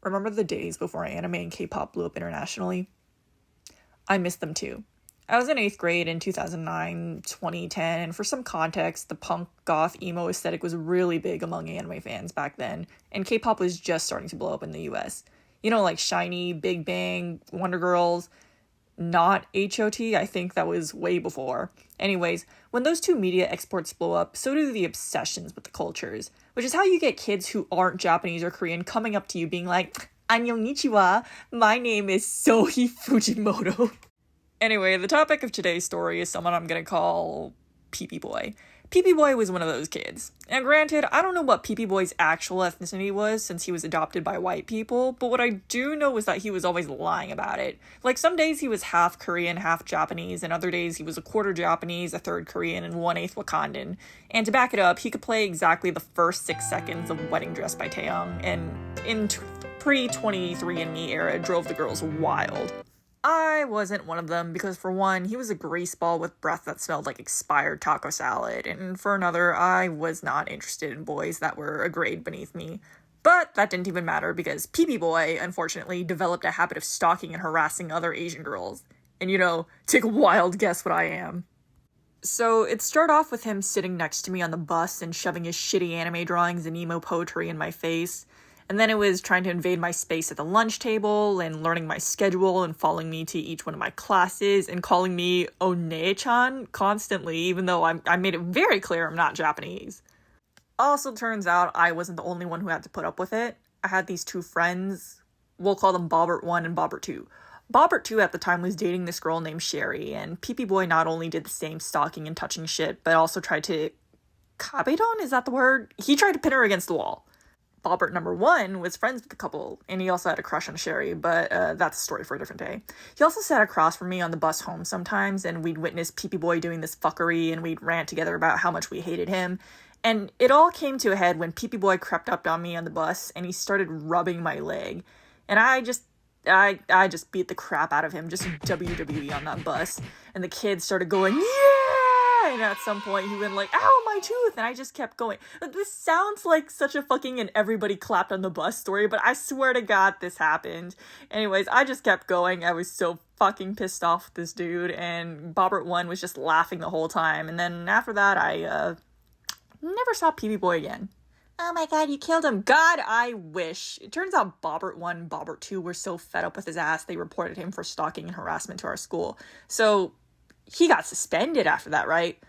Remember the days before anime and K-pop blew up internationally? I miss them too. I was in 8th grade in 2009, 2010, and for some context, the punk, goth, emo aesthetic was really big among anime fans back then, and K-pop was just starting to blow up in the US. You know, like SHINee, Big Bang, Wonder Girls, not HOT, I think that was way before. Anyways, when those two media exports blow up, so do the obsessions with the cultures, which is how you get kids who aren't Japanese or Korean coming up to you being like, "Annyeongnichiwa, my name is Sohi Fujimoto." Anyway, the topic of today's story is someone I'm gonna call peepeeboi. Peepeeboi was one of those kids. And granted, I don't know what peepeeboi's actual ethnicity was since he was adopted by white people, but what I do know is that he was always lying about it. Like, some days he was half Korean, half Japanese, and other days he was a quarter Japanese, a third Korean, and 1/8 Wakandan. And to back it up, he could play exactly the first 6 seconds of Wedding Dress by Taeyong, and in pre-23andMe era drove the girls wild. I wasn't one of them because, for one, he was a grease ball with breath that smelled like expired taco salad, and for another, I was not interested in boys that were a grade beneath me. But that didn't even matter because peepeeboi, unfortunately, developed a habit of stalking and harassing other Asian girls. And take a wild guess what I am. So it started off with him sitting next to me on the bus and shoving his shitty anime drawings and emo poetry in my face. And then it was trying to invade my space at the lunch table and learning my schedule and following me to each one of my classes and calling me One-chan constantly, even though I made it very clear I'm not Japanese. Also, turns out I wasn't the only one who had to put up with it. I had these two friends. We'll call them Bobbert 1 and Bobbert 2. Bobbert 2 at the time was dating this girl named Sherry, and peepeeboi not only did the same stalking and touching shit, but also tried to... Kabedon? Is that the word? He tried to pin her against the wall. Bobbert number 1 was friends with the couple, and he also had a crush on Sherry, but that's a story for a different day. He also sat across from me on the bus home sometimes, and we'd witness peepeeboi doing this fuckery, and we'd rant together about how much we hated him. And it all came to a head when peepeeboi crept up on me on the bus, and he started rubbing my leg. And I just beat the crap out of him, just WWE on that bus. And the kids started going, "Yeah!" And at some point he went like, "Ow, my tooth!" And I just kept going. This sounds like such a fucking and everybody clapped on the bus story, but I swear to God this happened. Anyways, I just kept going. I was so fucking pissed off with this dude, and Bobbert 1 was just laughing the whole time. And then after that, I never saw peepeeboi again. Oh my God, you killed him. God, I wish. It turns out Bobbert 1 and Bobbert 2 were so fed up with his ass, they reported him for stalking and harassment to our school. So he got suspended after that, right?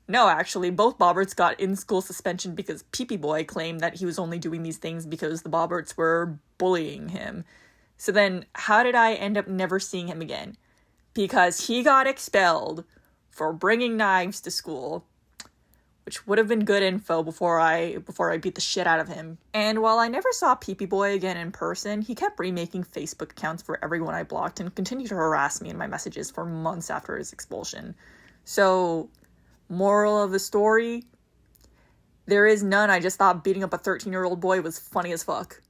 No, actually, both Bobberts got in-school suspension because peepeeboi claimed that he was only doing these things because the Bobberts were bullying him. So then, how did I end up never seeing him again? Because he got expelled for bringing knives to school, which would have been good info before I beat the shit out of him. And while I never saw peepeeboi again in person, he kept remaking Facebook accounts for everyone I blocked and continued to harass me in my messages for months after his expulsion. So, moral of the story? There is none. I just thought beating up a 13-year-old boy was funny as fuck.